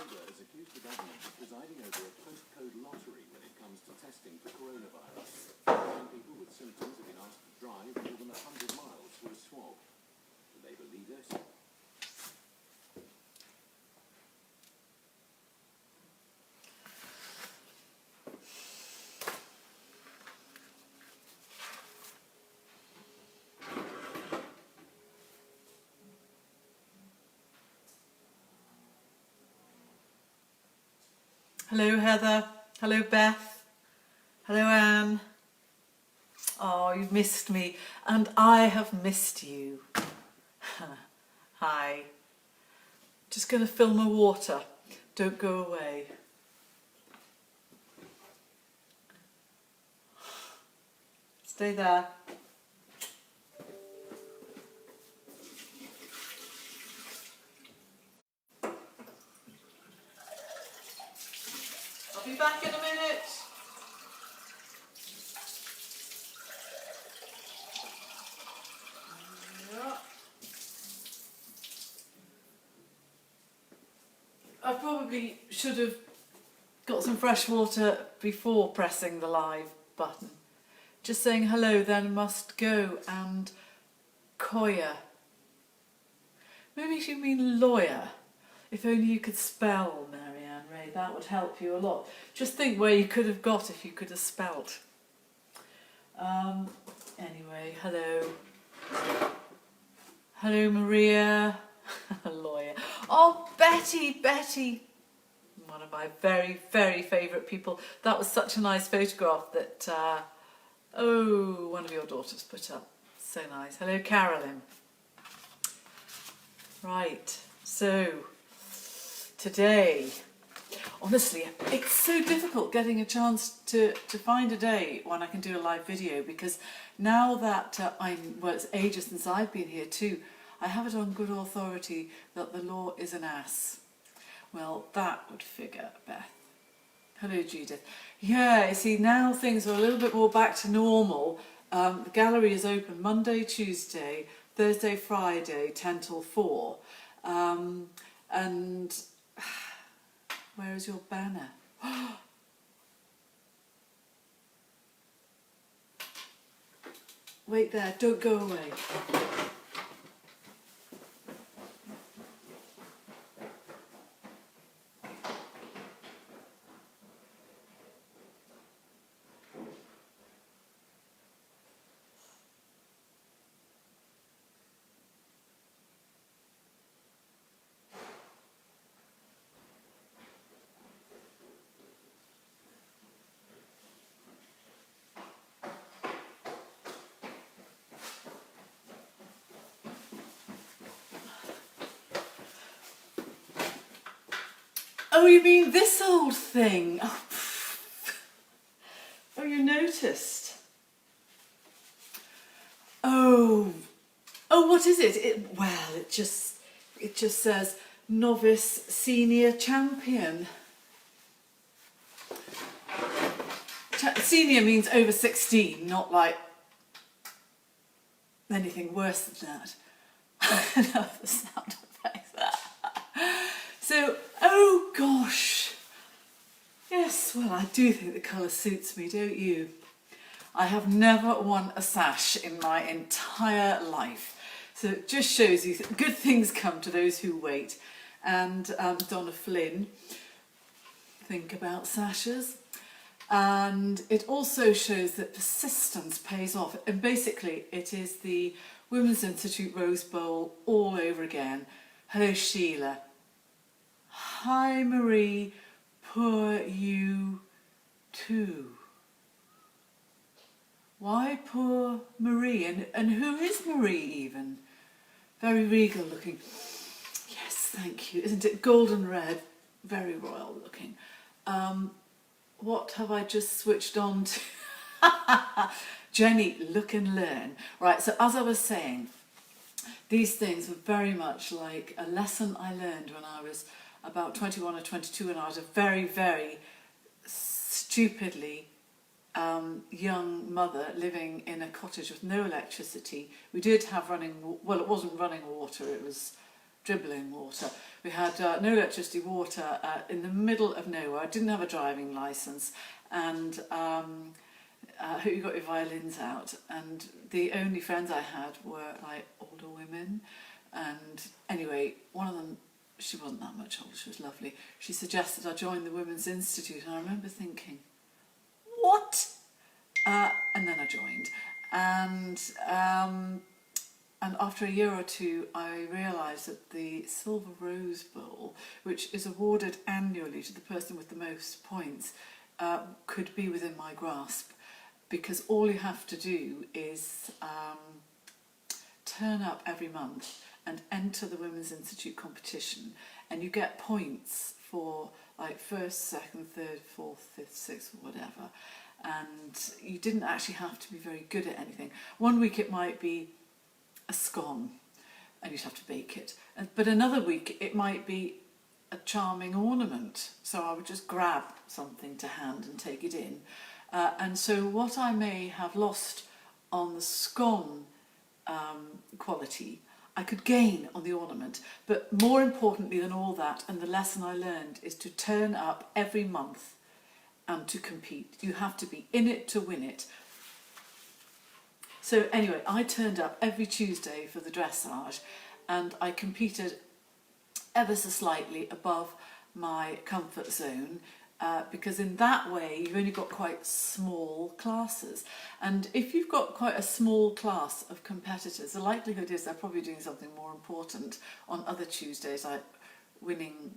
Labour has accused the government of presiding over a postcode lottery when it comes to testing for coronavirus. 9 people with symptoms have been asked to drive more than 100 miles for a swab. The Labour leader said. Hello Heather, hello Beth, hello Anne. Oh, you've missed me and I have missed you. Hi. Just going to fill my water, don't go away. Stay there. I'll be back in a minute. Yeah. I probably should have got some fresh water before pressing the live button. Just saying hello, then must go, and Koya. Maybe you mean lawyer. If only you could spell, Marianne Ray, that would help you a lot. Just think where you could have got if you could have spelt. Anyway, hello. Hello, Maria. Lawyer. Oh, Betty. One of my very, very favourite people. That was such a nice photograph that, one of your daughters put up. So nice. Hello, Carolyn. Right, so today, honestly, it's so difficult getting a chance to find a day when I can do a live video, because now that it's ages since I've been here too, I have it on good authority that the law is an ass. Well, that would figure, Beth. Hello, Judith. Yeah, you see, now things are a little bit more back to normal. The gallery is open Monday, Tuesday, Thursday, Friday, 10 till 4. And where is your banner? Wait there, don't go away. Oh, you mean this old thing? Oh, you noticed? Oh, what is it? It just says novice senior champion. Senior means over 16, not like anything worse than that. I love the sound effects. So, oh gosh. Yes, well, I do think the colour suits me, don't you? I have never worn a sash in my entire life. So it just shows you that good things come to those who wait. And Donna Flynn, think about sashes. And it also shows that persistence pays off. And basically, it is the Women's Institute Rose Bowl all over again. Hello, Sheila. Hi, Marie. Poor you too. Why poor Marie? And who is Marie even? Very regal looking. Yes, thank you. Isn't it golden red? Very royal looking. What have I just switched on to? Jenny, look and learn. Right, so as I was saying, these things were very much like a lesson I learned when I was about 21 or 22, and I was a very, very stupidly young mother living in a cottage with no electricity. We did have running, well, it wasn't running water, it was dribbling water. We had no electricity, water in the middle of nowhere. I didn't have a driving licence, and you got your violins out, and the only friends I had were like older women. And anyway, one of them, she wasn't that much older, she was lovely. She suggested I join the Women's Institute, and I remember thinking, what? And then I joined, and after a year or two, I realised that the Silver Rose Bowl, which is awarded annually to the person with the most points, could be within my grasp, because all you have to do is turn up every month and enter the Women's Institute competition, and you get points for like first, second, third, fourth, fifth, sixth, whatever. And you didn't actually have to be very good at anything. One week it might be a scone, and you'd have to bake it. But another week it might be a charming ornament. So I would just grab something to hand and take it in. And so what I may have lost on the scone quality, I could gain on the ornament. But more importantly than all that, and the lesson I learned, is to turn up every month and to compete. You have to be in it to win it. So anyway, I turned up every Tuesday for the dressage, and I competed ever so slightly above my comfort zone, because in that way you've only got quite small classes. And if you've got quite a small class of competitors, the likelihood is they're probably doing something more important on other Tuesdays, like winning,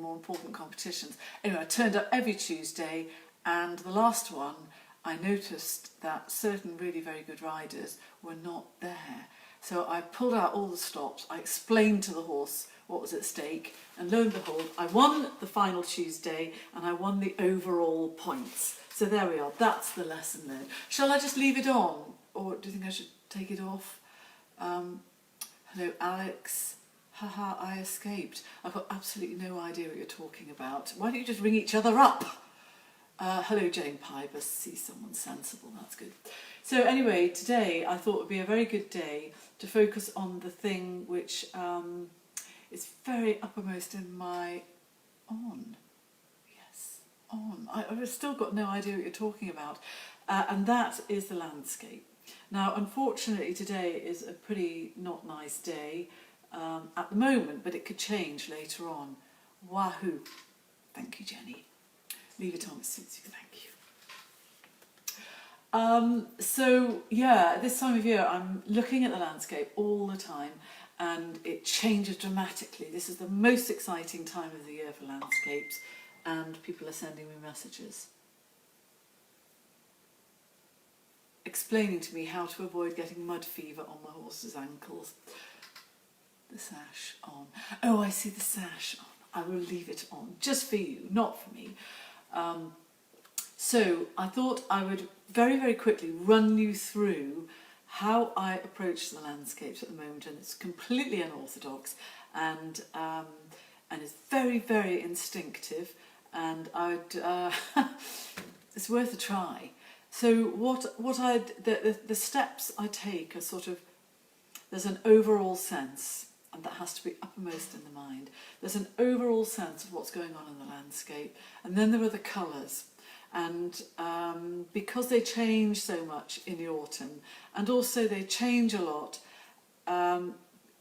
more important competitions. Anyway, I turned up every Tuesday, and the last one, I noticed that certain really very good riders were not there. So I pulled out all the stops, I explained to the horse what was at stake, and lo and behold, I won the final Tuesday, and I won the overall points. So there we are, that's the lesson learned. Shall I just leave it on, or do you think I should take it off? Hello, Alex. Haha, I escaped. I've got absolutely no idea what you're talking about. Why don't you just ring each other up? Hello, Jane Pybus. See someone sensible, that's good. So anyway, today I thought would be a very good day to focus on the thing which is very uppermost in my I've still got no idea what you're talking about, and that is the landscape. Now, unfortunately, today is a pretty not nice day at the moment, but it could change later on. Wahoo! Thank you, Jenny. Leave it on, it suits you, thank you. So yeah, this time of year I'm looking at the landscape all the time, and it changes dramatically. This is the most exciting time of the year for landscapes, and people are sending me messages explaining to me how to avoid getting mud fever on my horse's ankles. The sash on. Oh, I see the sash on. I will leave it on, just for you, not for me. So I thought I would very, very quickly run you through how I approach the landscapes at the moment, and it's completely unorthodox, and it's very, very instinctive, and it's worth a try. So the steps I take are sort of, there's an overall sense, and that has to be uppermost in the mind. There's an overall sense of what's going on in the landscape, and then there are the colours. And because they change so much in the autumn, and also they change a lot,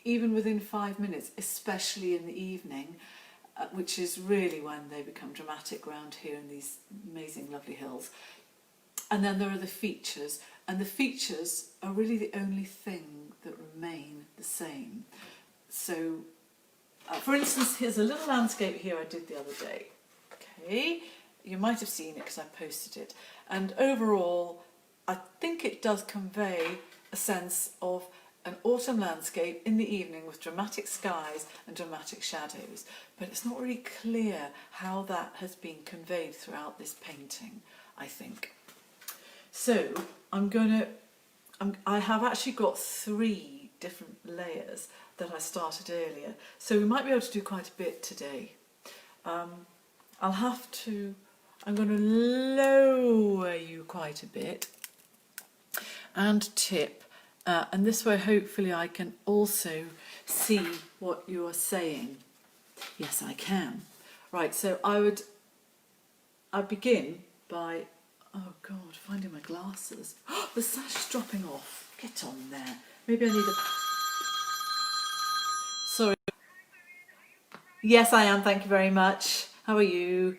even within 5 minutes, especially in the evening, which is really when they become dramatic around here in these amazing, lovely hills. And then there are the features, and the features are really the only thing that remain the same. So, for instance, here's a little landscape here I did the other day. Okay, you might have seen it because I posted it. And overall, I think it does convey a sense of an autumn landscape in the evening with dramatic skies and dramatic shadows. But it's not really clear how that has been conveyed throughout this painting, I think. So I have actually got 3 different layers that I started earlier, so we might be able to do quite a bit today. I'm going to lower you quite a bit and tip, and this way hopefully I can also see what you are saying. Yes, I can. Right, so I'd begin by, oh God, finding my glasses. The sash is dropping off. Get on there. Maybe I need a... Sorry. Yes, I am. Thank you very much. How are you?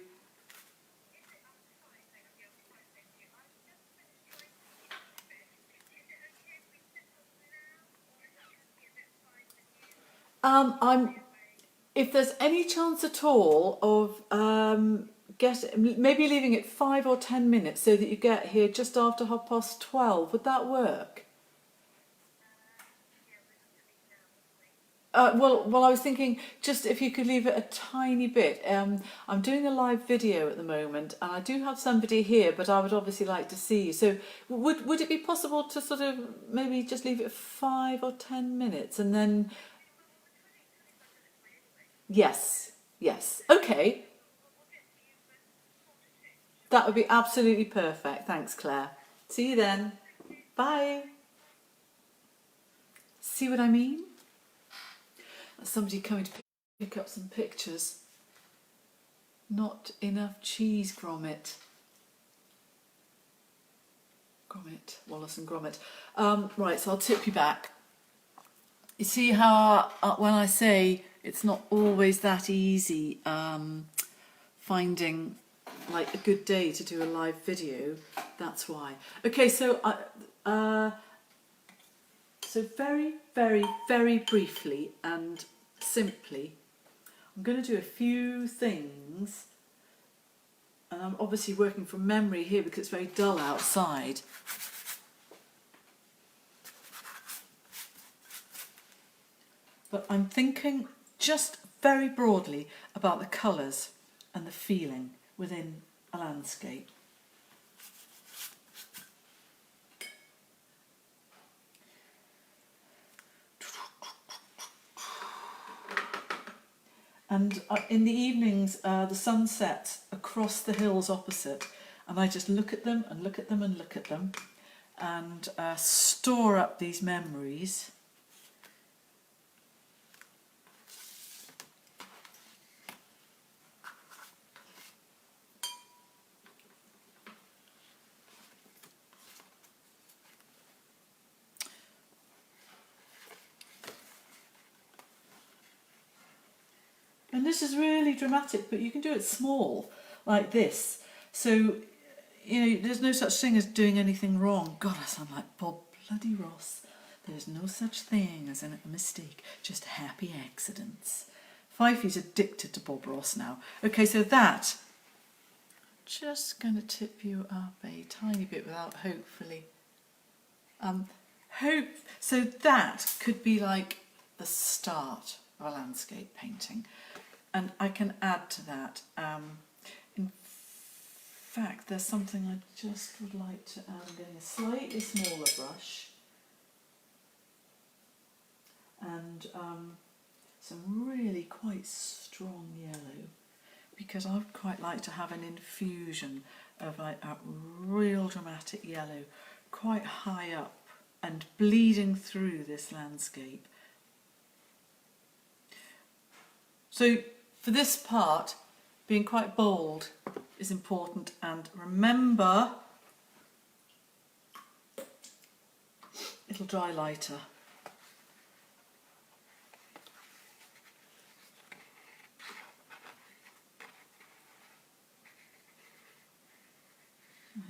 I'm. If there's any chance at all of maybe leaving it 5 or 10 minutes so that you get here just after 12:30, would that work? Well, I was thinking just if you could leave it a tiny bit. I'm doing a live video at the moment, and I do have somebody here, but I would obviously like to see you. So, would it be possible to sort of maybe just leave it 5 or 10 minutes, and then yes, yes, okay, that would be absolutely perfect. Thanks, Claire. See you then. Bye. See what I mean? Somebody coming to pick up some pictures. Not enough cheese, Gromit. Gromit, Wallace and Gromit. Right, so I'll tip you back. You see how when I say it's not always that easy finding like a good day to do a live video, that's why. Okay, so so very, very, very briefly and simply, I'm going to do a few things, and I'm obviously working from memory here because it's very dull outside. But I'm thinking just very broadly about the colours and the feeling within a landscape. And in the evenings, the sun sets across the hills opposite, and I just look at them and look at them and look at them, and store up these memories. And this is really dramatic, but you can do it small, like this. So, you know, there's no such thing as doing anything wrong. God, I sound like Bob bloody Ross. There's no such thing as a mistake, just happy accidents. Fifey's addicted to Bob Ross now. Okay, so that, just going to tip you up a tiny bit without hopefully... So that could be like the start of a landscape painting. And I can add to that. In fact, there's something I just would like to add. I'm getting a slightly smaller brush and some really quite strong yellow, because I would quite like to have an infusion of like a real dramatic yellow quite high up and bleeding through this landscape. So for this part, being quite bold is important, and remember, it'll dry lighter.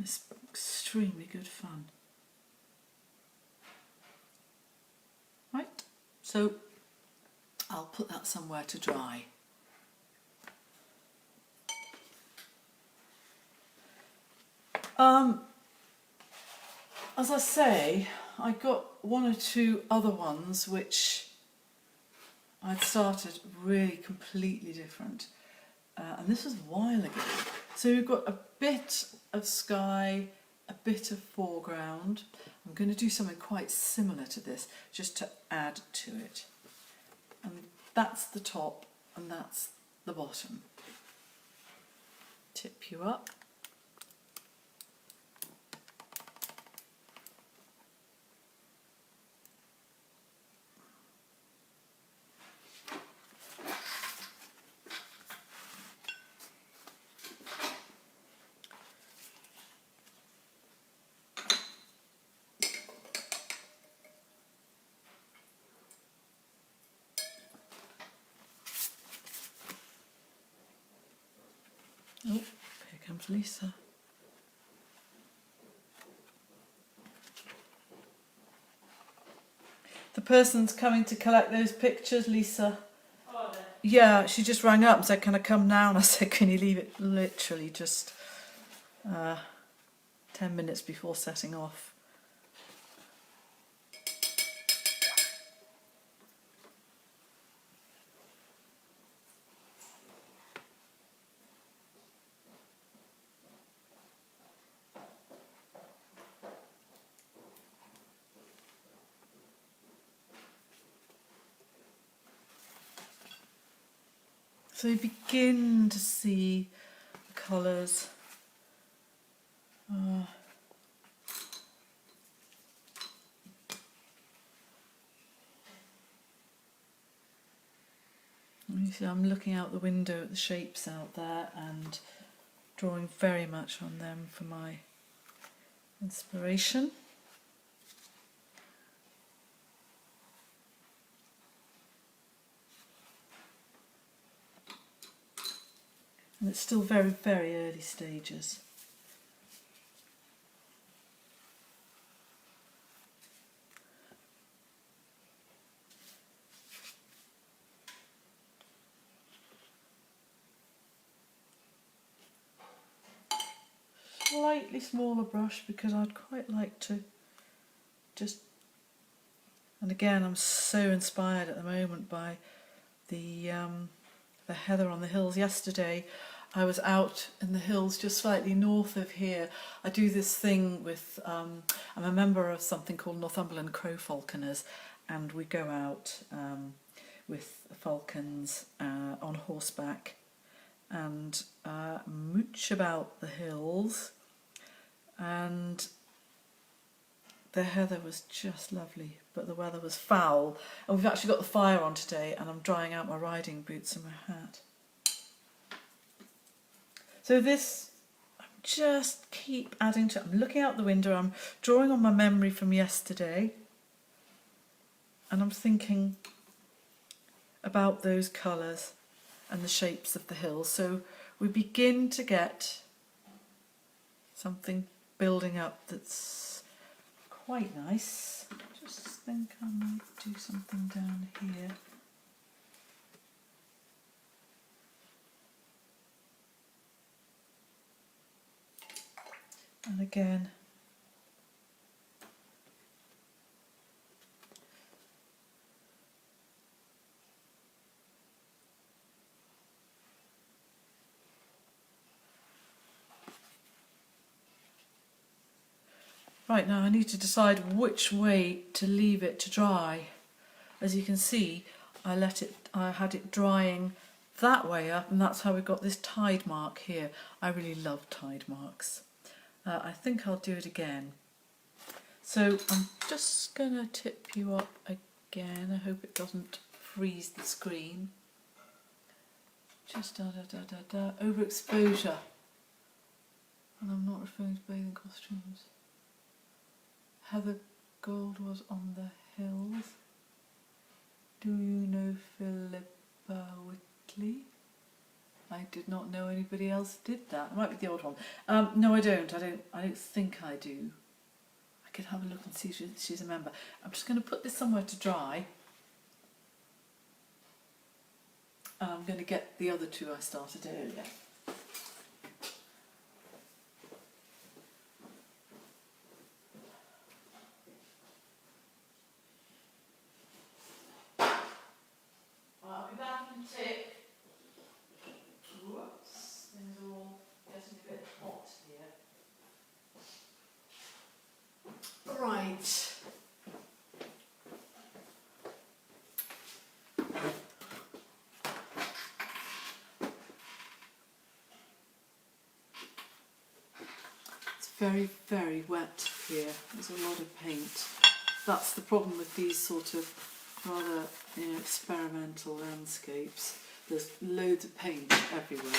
It's extremely good fun. Right, so I'll put that somewhere to dry. As I say, I got one or two other ones which I'd started really completely different. And this was a while ago. So we've got a bit of sky, a bit of foreground. I'm going to do something quite similar to this, just to add to it. And that's the top and that's the bottom. Tip you up. Oh, here comes Lisa. The person's coming to collect those pictures, Lisa. Oh, there. Yeah, she just rang up and said, can I come now? And I said, can you leave it literally just 10 minutes before setting off. So you begin to see the colours. You see, I'm looking out the window at the shapes out there and drawing very much on them for my inspiration. And it's still very, very early stages. Slightly smaller brush because I'd quite like to just, and again I'm so inspired at the moment by the heather on the hills. Yesterday I was out in the hills just slightly north of here. I do this thing with, I'm a member of something called Northumberland Crow Falconers, and we go out with falcons on horseback and mooch about the hills, and the heather was just lovely, but the weather was foul, and we've actually got the fire on today and I'm drying out my riding boots and my hat. So this, I just keep adding to it. I'm looking out the window, I'm drawing on my memory from yesterday, and I'm thinking about those colours and the shapes of the hills. So we begin to get something building up that's quite nice. I just think I might do something down here. And again, right, now I need to decide which way to leave it to dry. As you can see, I had it drying that way up, and that's how we got this tide mark here. I really love tide marks. I think I'll do it again. So I'm just going to tip you up again. I hope it doesn't freeze the screen. Just overexposure. And I'm not referring to bathing costumes. Heather Gold was on the hills. Do you know Philippa Whitley? I did not know anybody else did that. It might be the old one. No, I don't. I don't think I do. I could have a look and see if she's a member. I'm just going to put this somewhere to dry. And I'm going to get the other two I started earlier. I'll be back in a tick. Whoops, things are all getting a bit hot here. Right. It's very, very wet here. There's a lot of paint. That's the problem with these sort of rather experimental landscapes. There's loads of paint everywhere.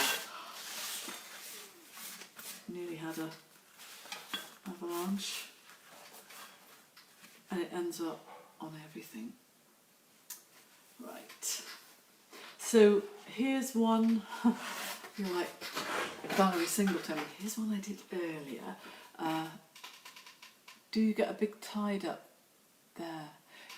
Nearly had a avalanche, and it ends up on everything. Right. So here's one. You're like Valerie Singleton. Here's one I did earlier. Do you get a big tide up there?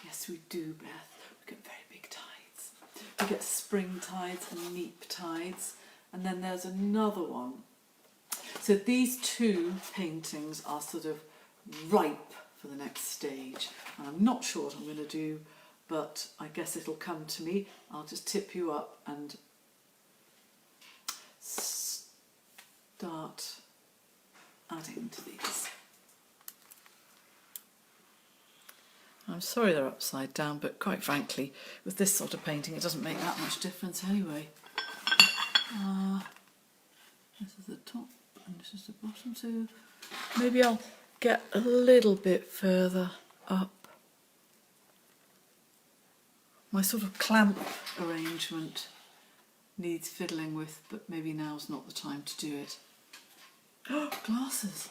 Yes, we do, Beth. We get very big tides. We get spring tides and neap tides. And then there's another one. So these two paintings are sort of ripe for the next stage. And I'm not sure what I'm going to do, but I guess it'll come to me. I'll just tip you up and start adding to these. I'm sorry they're upside down, but quite frankly, with this sort of painting, it doesn't make that much difference anyway. This is the top and this is the bottom, so maybe I'll get a little bit further up. My sort of clamp arrangement needs fiddling with, but maybe now's not the time to do it. Oh, glasses!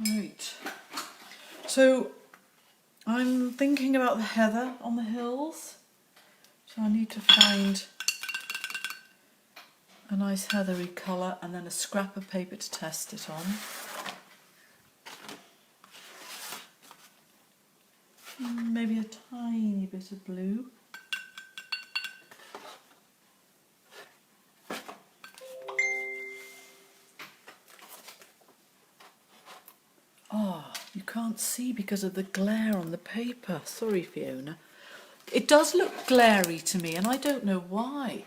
Right, so I'm thinking about the heather on the hills, so I need to find a nice heathery colour and then a scrap of paper to test it on. Maybe a tiny bit of blue. Oh, you can't see because of the glare on the paper. Sorry, Fiona. It does look glary to me, and I don't know why.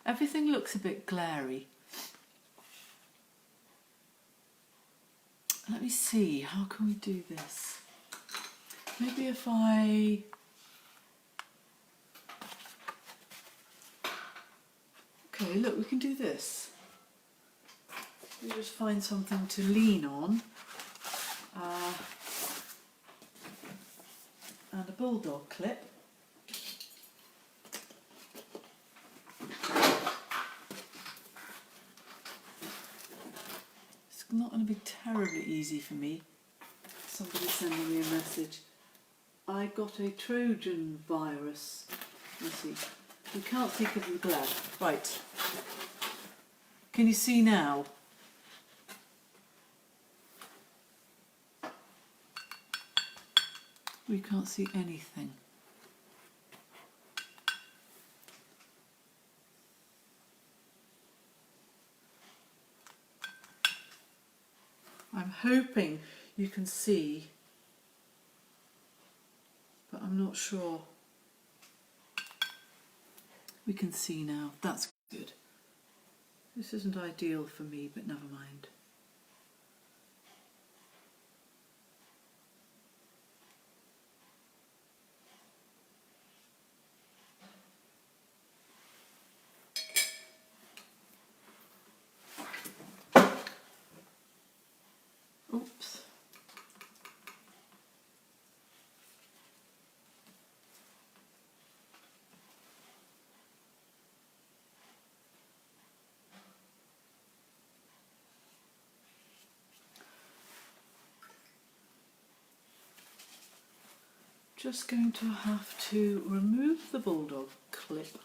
Everything looks a bit glary. Let me see, how can we do this? Maybe if I... Okay, look, we can do this. We just find something to lean on. And a bulldog clip. It's not going to be terribly easy for me. Somebody's sending me a message. I got a Trojan virus. Let's see. You can't see because of the glare. Right. Can you see now? We can't see anything. I'm hoping you can see, but I'm not sure. We can see now. That's good. This isn't ideal for me, but never mind. Oops. Just going to have to remove the bulldog clip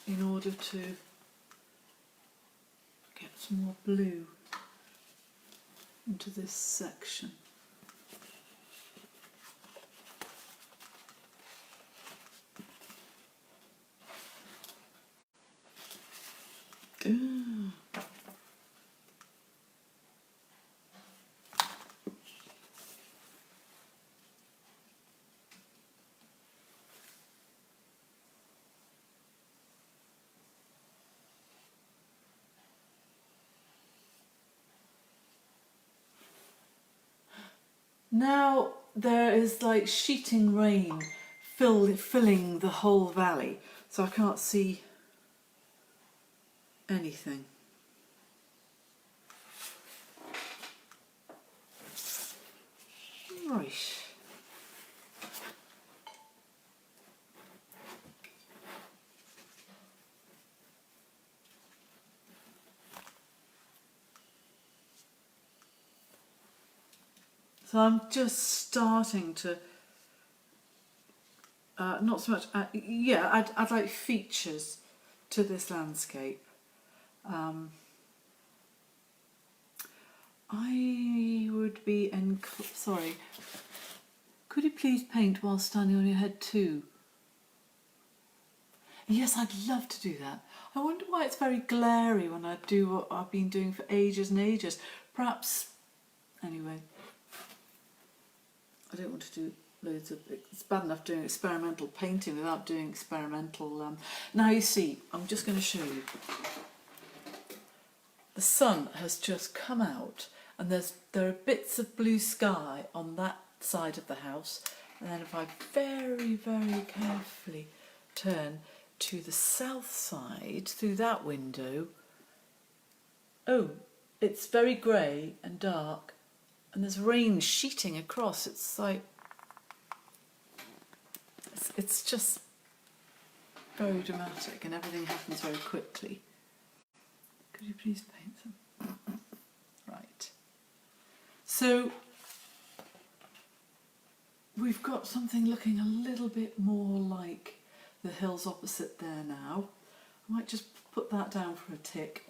in order to get some more blue into this section. Ooh. Now there is like sheeting rain filling the whole valley, so I can't see anything. Right. So I'm just starting to, not so much, I'd like features to this landscape. I would be, sorry, could you please paint while standing on your head too? Yes, I'd love to do that. I wonder why it's very glary when I do what I've been doing for ages and ages. Perhaps, anyway, I don't want to do loads of, it's bad enough doing experimental painting without doing experimental, now you see, I'm just going to show you. The sun has just come out and there are bits of blue sky on that side of the house, and then if I very, very carefully turn to the south side through that window, oh, it's very grey and dark and there's rain sheeting across. It's like, it's just very dramatic and everything happens very quickly. Could you please paint them? Right. So we've got something looking a little bit more like the hills opposite there now. I might just put that down for a tick.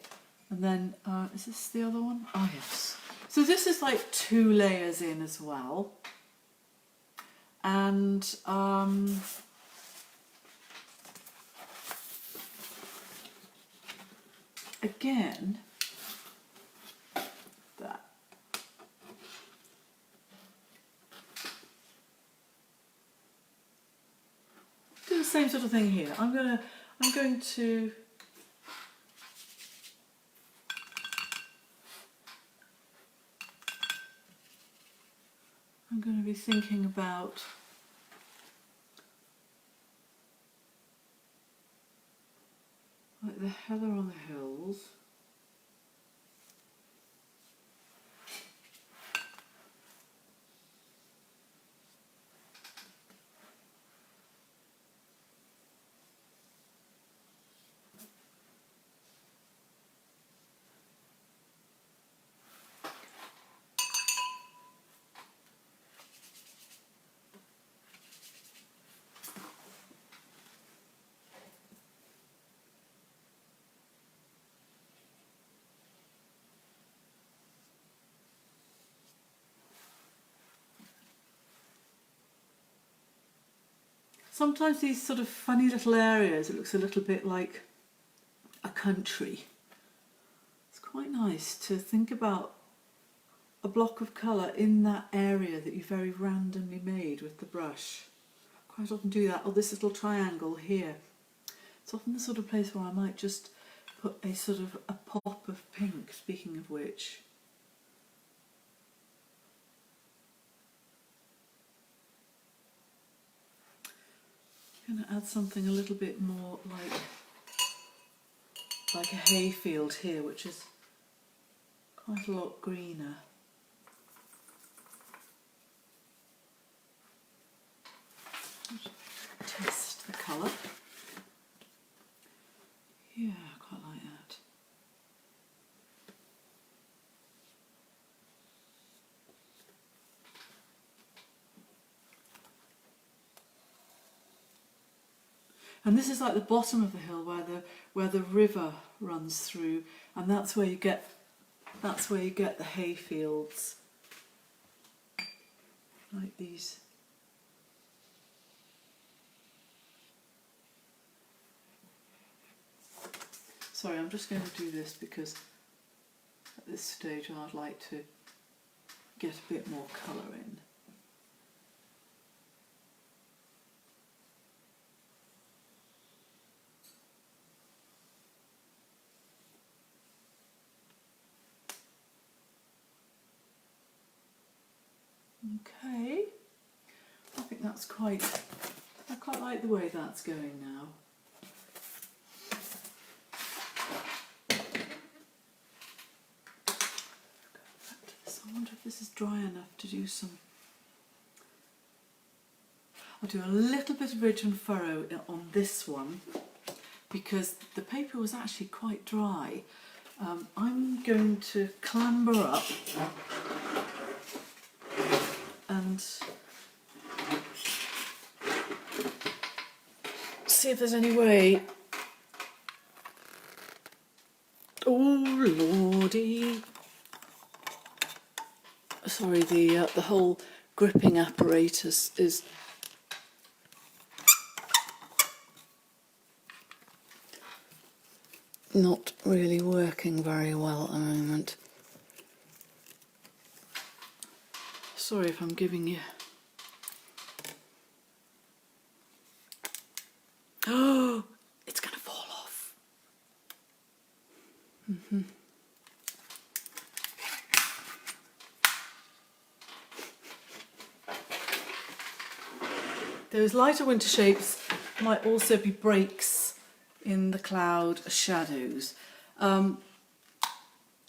And then, is this the other one? Oh yes. So this is like 2 layers in as well. And again, that. Do the same sort of thing here. I'm going to be thinking about like the heather on the hills. Sometimes these sort of funny little areas, it looks a little bit like a country. It's quite nice to think about a block of colour in that area that you very randomly made with the brush. Quite often do that. Oh, this little triangle here. It's often the sort of place where I might just put a sort of a pop of pink, speaking of which. I'm going to add something a little bit more like a hayfield here, which is quite a lot greener. Test the colour. Yeah, I quite like that. And this is like the bottom of the hill where the river runs through, and that's where you get the hay fields, like these. Sorry, I'm just going to do this because at this stage I'd like to get a bit more colour in. Okay, I think that's I quite like the way that's going now. I wonder if this is dry enough to do some. I'll do a little bit of ridge and furrow on this one because the paper was actually quite dry. I'm going to clamber up and see if there's any way. Oh lordy! Sorry, the whole gripping apparatus is not really working very well at the moment. Sorry if I'm giving you. Oh, it's going to fall off. Those lighter winter shapes might also be breaks in the cloud shadows. Whoops.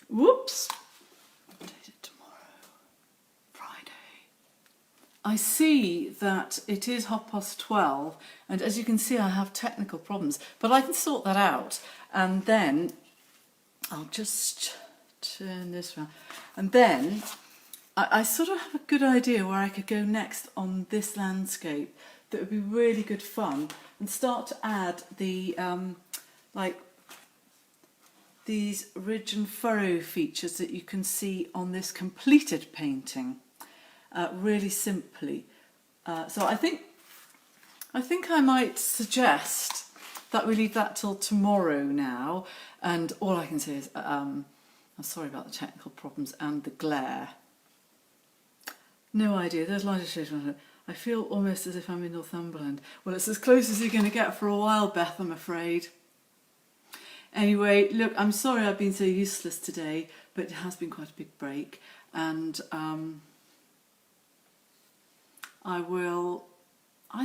What is it tomorrow? Friday. I see that it is 12:30, and as you can see I have technical problems, but I can sort that out, and then I'll just turn this around, and then I sort of have a good idea where I could go next on this landscape that would be really good fun, and start to add the like these ridge and furrow features that you can see on this completed painting, really simply. So I think I might suggest that we leave that till tomorrow now, and all I can say is I'm sorry about the technical problems and the glare. No idea, there's lighter shades on it. I feel almost as if I'm in Northumberland. Well, it's as close as you're going to get for a while, Beth, I'm afraid. Anyway, look, I'm sorry I've been so useless today, but it has been quite a big break, and I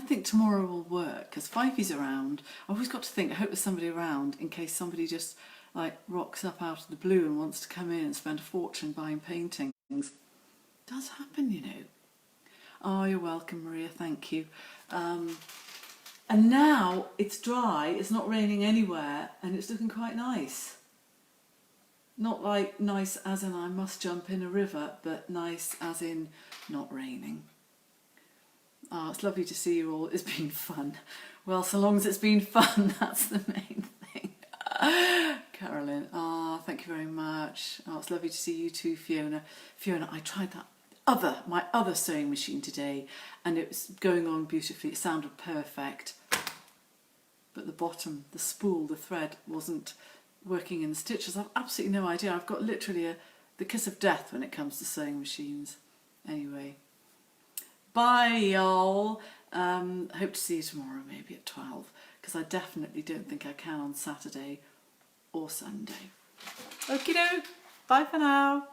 think tomorrow will work, because Fifey's around. I've always got to think, I hope there's somebody around in case somebody just like rocks up out of the blue and wants to come in and spend a fortune buying paintings. It does happen, you know. Oh, you're welcome, Maria, thank you. And now it's dry, it's not raining anywhere, and it's looking quite nice. Not like nice as in I must jump in a river, but nice as in not raining. Oh, it's lovely to see you all. It's been fun. Well, so long as it's been fun, that's the main thing. Carolyn, thank you very much. Oh, it's lovely to see you too, Fiona. Fiona, I tried that my other sewing machine today, and it was going on beautifully. It sounded perfect, but the bottom, the spool, the thread wasn't working in the stitches. I've absolutely no idea. I've got literally the kiss of death when it comes to sewing machines. Anyway, bye y'all. Hope to see you tomorrow, maybe at 12, because I definitely don't think I can on Saturday or Sunday. Okie doke, bye for now.